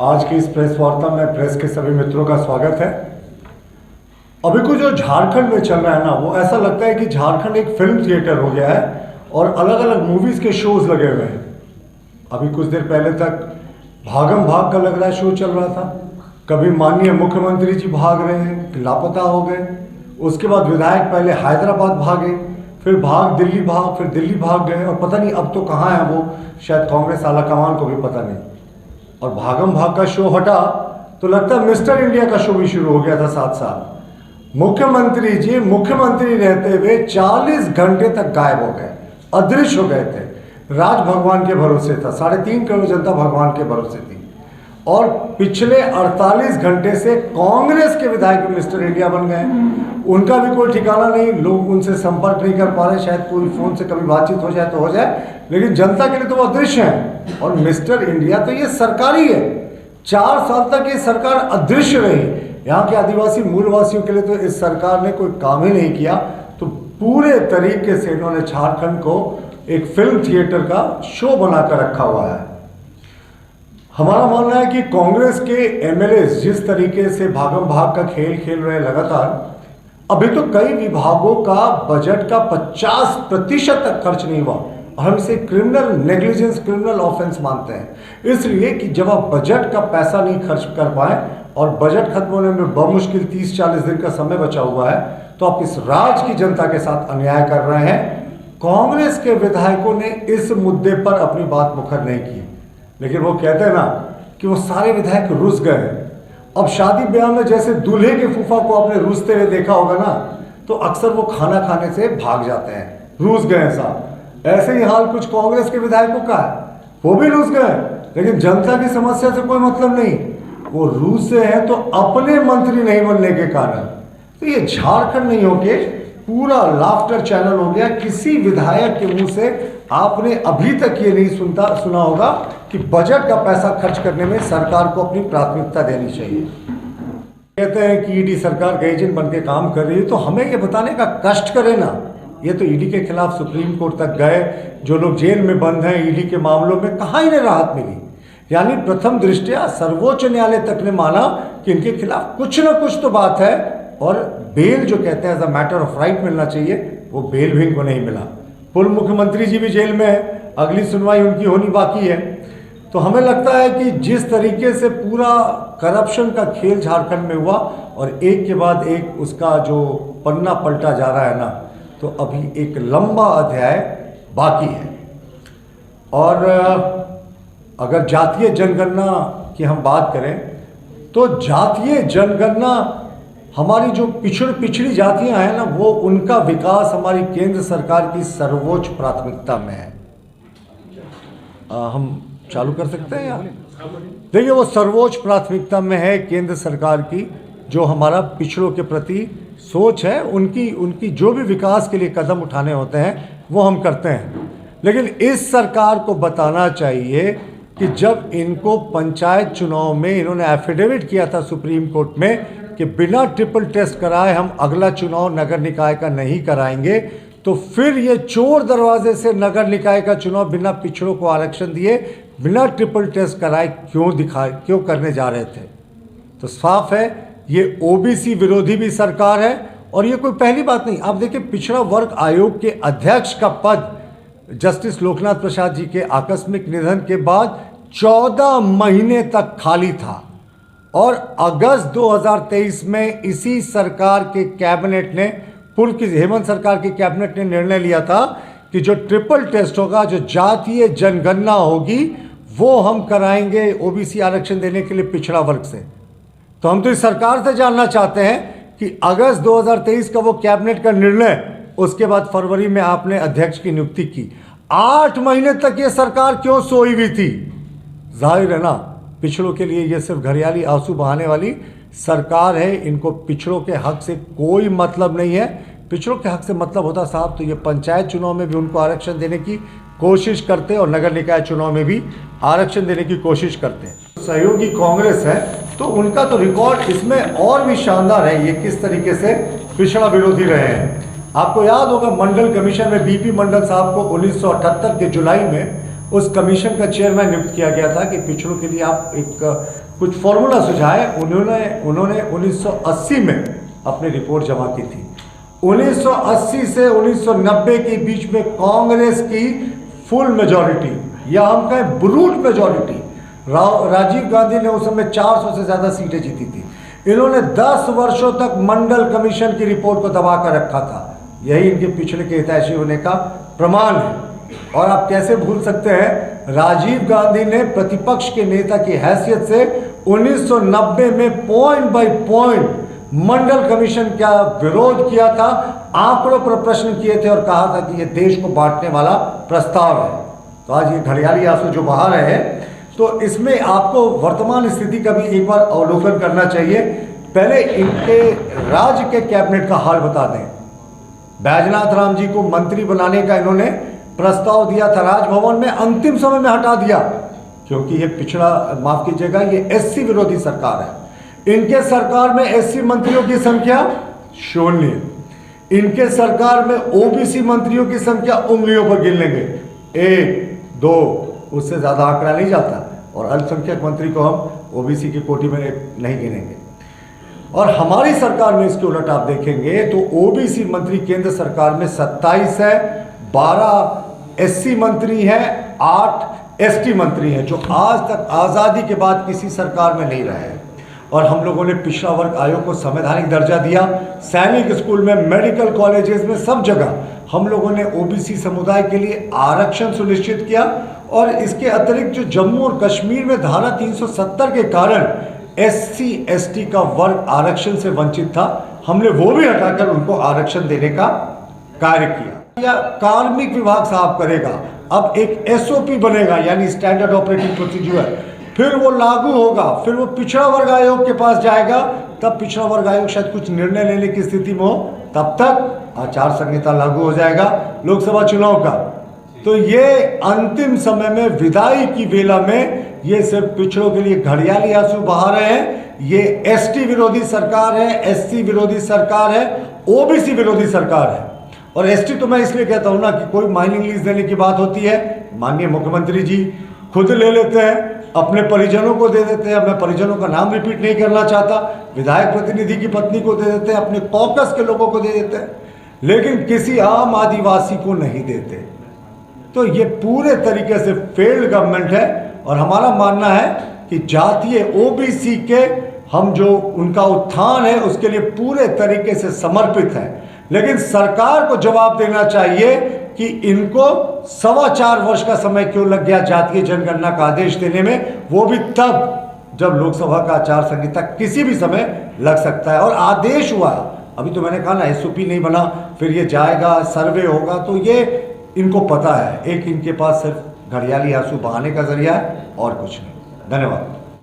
आज की इस प्रेस वार्ता में प्रेस के सभी मित्रों का स्वागत है। अभी को जो झारखंड में चल रहा है ना, वो ऐसा लगता है कि झारखंड एक फिल्म थिएटर हो गया है और अलग अलग मूवीज के शोज लगे हुए हैं। अभी कुछ देर पहले तक भागम भाग का लग रहा है शो चल रहा था। कभी माननीय मुख्यमंत्री जी भाग रहे हैं, लापता हो गए। उसके बाद विधायक पहले हैदराबाद भागे, फिर दिल्ली भाग, फिर दिल्ली भाग गए और पता नहीं अब तो कहाँ है वो, शायद कांग्रेस आलाकमान को भी पता नहीं। और भागम भाग का शो हटा तो लगता है मिस्टर इंडिया का शो भी शुरू हो गया था साथ साथ। मुख्यमंत्री जी मुख्यमंत्री रहते हुए 40 घंटे तक गायब हो गए, अदृश्य हो गए थे। राज भगवान के भरोसे था, 3.5 करोड़ जनता भगवान के भरोसे थी। और पिछले 48 घंटे से कांग्रेस के विधायक मिस्टर इंडिया बन गए। उनका भी कोई ठिकाना नहीं, लोग उनसे संपर्क नहीं कर पा रहे। शायद कोई फोन से कभी बातचीत हो जाए तो हो जाए, लेकिन जनता के लिए तो वो अदृश्य है। और मिस्टर इंडिया तो ये सरकारी है। 4 साल तक ये सरकार अदृश्य रही। यहाँ के आदिवासी मूलवासियों के लिए तो इस सरकार ने कोई काम ही नहीं किया। तो पूरे तरीके से इन्होंने झारखंड को एक फिल्म थिएटर का शो बनाकर रखा हुआ है। हमारा मानना है कि कांग्रेस के एमएलए जिस तरीके से भागम भाग का खेल खेल रहे हैं लगातार, अभी तो कई विभागों का बजट का 50% तक खर्च नहीं हुआ। हम इसे क्रिमिनल नेग्लिजेंस, क्रिमिनल ऑफेंस मानते हैं। इसलिए कि जब आप बजट का पैसा नहीं खर्च कर पाए और बजट खत्म होने में बमुश्किल 30-40 दिन का समय बचा हुआ है, तो आप इस राज्य की जनता के साथ अन्याय कर रहे हैं। कांग्रेस के विधायकों ने इस मुद्दे पर अपनी बात मुखर नहीं की, लेकिन वो कहते हैं ना कि वो सारे विधायक रुस गए। अब शादी ब्याह में जैसे दूल्हे के फूफा को आपने रूसते हुए देखा होगा ना, तो अक्सर वो खाना खाने से भाग जाते हैं, रूस गए साहब। ऐसे ही हाल कुछ कांग्रेस के विधायकों का है, वो भी रूस गए, लेकिन जनता की समस्या से कोई मतलब नहीं। वो रूस से है तो अपने मंत्री नहीं बनने के कारण। तो ये झारखंड नहीं होके पूरा लाफ्टर चैनल हो गया। किसी विधायक के मुंह से आपने अभी तक ये नहीं सुना होगा कि बजट का पैसा खर्च करने में सरकार को अपनी प्राथमिकता देनी चाहिए। कहते हैं कि ईडी सरकार का एजेंट बन के काम कर रही है, तो हमें ये बताने का कष्ट करे ना। ये तो ईडी के खिलाफ सुप्रीम कोर्ट तक गए। जो लोग जेल में बंद हैं ईडी के मामलों में, कहाँ इन्हें राहत मिली। यानी प्रथम दृष्टया सर्वोच्च न्यायालय तक ने माना कि इनके खिलाफ कुछ ना कुछ तो बात है, और बेल जो कहते हैं as a matter of right मिलना चाहिए, वो बेल भी इनको नहीं मिला। पूर्व मुख्यमंत्री जी भी जेल में है, अगली सुनवाई उनकी होनी बाकी है। तो हमें लगता है कि जिस तरीके से पूरा करप्शन का खेल झारखंड में हुआ और एक के बाद एक उसका जो पन्ना पलटा जा रहा है ना, तो अभी एक लंबा अध्याय बाकी है। और अगर जातीय जनगणना की हम बात करें, तो जातीय जनगणना हमारी जो पिछड़ी जातियां हैं ना, वो उनका विकास हमारी केंद्र सरकार की सर्वोच्च प्राथमिकता में है। हम चालू कर सकते हैं यार? देखिए, वो सर्वोच्च प्राथमिकता में है केंद्र सरकार की। जो हमारा पिछड़ों के प्रति सोच है, उनकी जो भी विकास के लिए कदम उठाने होते हैं वो हम करते हैं। लेकिन इस सरकार को बताना चाहिए कि जब इनको पंचायत चुनाव में इन्होंने एफिडेविट किया था सुप्रीम कोर्ट में कि बिना ट्रिपल टेस्ट कराए हम अगला चुनाव नगर निकाय का नहीं कराएंगे, तो फिर ये चोर दरवाजे से नगर निकाय का चुनाव बिना पिछड़ों को आरक्षण दिए, बिना ट्रिपल टेस्ट कराए क्यों करने जा रहे थे। तो साफ है ये ओबीसी विरोधी भी सरकार है। और ये कोई पहली बात नहीं। आप देखिए, पिछड़ा वर्ग आयोग के अध्यक्ष का पद जस्टिस लोकनाथ प्रसाद जी के आकस्मिक निधन के बाद 14 महीने तक खाली था। और अगस्त 2023 में इसी सरकार के कैबिनेट ने, पूर्व की हेमंत सरकार की कैबिनेट ने निर्णय लिया था कि जो ट्रिपल टेस्ट होगा, जो जातीय जनगणना होगी, वो हम कराएंगे ओबीसी आरक्षण देने के लिए पिछड़ा वर्ग से। तो हम तो इस सरकार से जानना चाहते हैं कि अगस्त 2023 का वो कैबिनेट का निर्णय, उसके बाद फरवरी में आपने अध्यक्ष की नियुक्ति की। 8 महीने तक ये सरकार क्यों सोई हुई थी? जाहिर है ना, पिछड़ों के लिए ये सिर्फ घरियाली आंसू बहाने वाली सरकार है। इनको पिछड़ों के हक से कोई मतलब नहीं है। पिछड़ों के हक से मतलब होता साहब, तो ये पंचायत चुनाव में भी उनको आरक्षण देने की कोशिश करते और नगर निकाय चुनाव में भी आरक्षण देने की कोशिश करते हैं। सहयोगी कांग्रेस है तो उनका तो रिकॉर्ड इसमें और भी शानदार है। ये किस तरीके से पिछड़ा विरोधी रहे हैं। आपको याद होगा मंडल कमीशन में बीपी मंडल साहब को 1978 के जुलाई में उस कमीशन का चेयरमैन नियुक्त किया गया था कि पिछड़ों के लिए आप एक कुछ फॉर्मूला सुझाए। उन्होंने 1980 में अपनी रिपोर्ट जमा की थी। 1980 से 1990 के बीच में कांग्रेस की फुल मेजॉरिटी या हम कहें ब्रूट मेजॉरिटी, राजीव गांधी ने उस समय 400 से ज़्यादा सीटें जीती थी। इन्होंने 10 वर्षों तक मंडल कमीशन की रिपोर्ट को दबा कर रखा था। यही इनके पिछड़े के हितैषी होने का प्रमाण है। और आप कैसे भूल सकते हैं, राजीव गांधी ने प्रतिपक्ष के नेता की हैसियत से 1990 में point by point Mandal commission का विरोध किया था, आंकड़ों पर प्रश्न किए थे और कहा था कि यह देश को बांटने वाला प्रस्ताव है। तो आज ये घड़ियाली आंसू जो बहा रहे हैं, तो इसमें आपको वर्तमान स्थिति का भी एक बार अवलोकन करना चाहिए। पहले इनके राज्य के कैबिनेट का हाल बता दें। बैजनाथ राम जी को मंत्री बनाने का इन्होंने प्रस्ताव दिया था राजभवन में, अंतिम समय में हटा दिया क्योंकि ये पिछड़ा, माफ कीजिएगा, ये एससी विरोधी सरकार है। इनके सरकार में एससी मंत्रियों की संख्या 0। इनके सरकार में ओबीसी मंत्रियों की संख्या उंगलियों पर गिन लेंगे, 1, 2, उससे ज़्यादा आंकड़ा नहीं जाता। और अल्पसंख्यक मंत्री को हम ओबीसी की कोटि में नहीं गिनेंगे। और हमारी सरकार में इसके उलट आप देखेंगे तो ओबीसी मंत्री केंद्र सरकार में 27 है, 12 एससी मंत्री हैं, 8 एसटी मंत्री हैं, जो आज तक आज़ादी के बाद किसी सरकार में नहीं रहे। और हम लोगों ने पिछड़ा वर्ग आयोग को संवैधानिक दर्जा दिया। सैनिक स्कूल में, मेडिकल कॉलेजेस में, सब जगह हम लोगों ने ओबीसी समुदाय के लिए आरक्षण सुनिश्चित किया। और इसके अतिरिक्त जो जम्मू और कश्मीर में धारा 370 के कारण एससी एसटी का वर्ग आरक्षण से वंचित था, हमने वो भी हटाकर उनको आरक्षण देने का कार्य किया। या कार्मिक विभाग साफ करेगा, अब एक एसओपी बनेगा, यानी स्टैंडर्ड ऑपरेटिंग प्रोसीजर, फिर वो लागू होगा, फिर वो पिछड़ा वर्ग आयोग के पास जाएगा, तब पिछड़ा वर्ग आयोग शायद कुछ निर्णय लेने की स्थिति में हो, तब तक आचार संहिता लागू हो जाएगा लोकसभा चुनाव का। तो ये अंतिम समय में, विदाई की बेला में, ये सिर्फ पिछड़ों के लिए घड़ियाली आंसू बहा रहे हैं। ये एसटी विरोधी सरकार है, एससी विरोधी सरकार है, ओबीसी विरोधी सरकार है। और एसटी तो मैं इसलिए कहता हूं ना कि कोई माइनिंग लीज देने की बात होती है, माननीय मुख्यमंत्री जी खुद ले लेते हैं, अपने परिजनों को दे देते हैं। मैं परिजनों का नाम रिपीट नहीं करना चाहता, विधायक प्रतिनिधि की पत्नी को दे देते हैं, अपने कॉकस के लोगों को दे देते हैं, लेकिन किसी आम आदिवासी को नहीं देते। तो ये पूरे तरीके से फेल्ड गवर्नमेंट है। और हमारा मानना है कि जातीय ओबीसी के हम जो उनका उत्थान है उसके लिए पूरे तरीके से समर्पित है। लेकिन सरकार को जवाब देना चाहिए कि इनको 4.25 वर्ष का समय क्यों लग गया जातीय जनगणना का आदेश देने में, वो भी तब जब लोकसभा का आचार संहिता किसी भी समय लग सकता है। और आदेश हुआ, अभी तो मैंने कहा ना एसओपी नहीं बना, फिर ये जाएगा, सर्वे होगा, तो ये इनको पता है। एक इनके पास सिर्फ घड़ियाली आंसू बहाने का जरिया है और कुछ नहीं। धन्यवाद।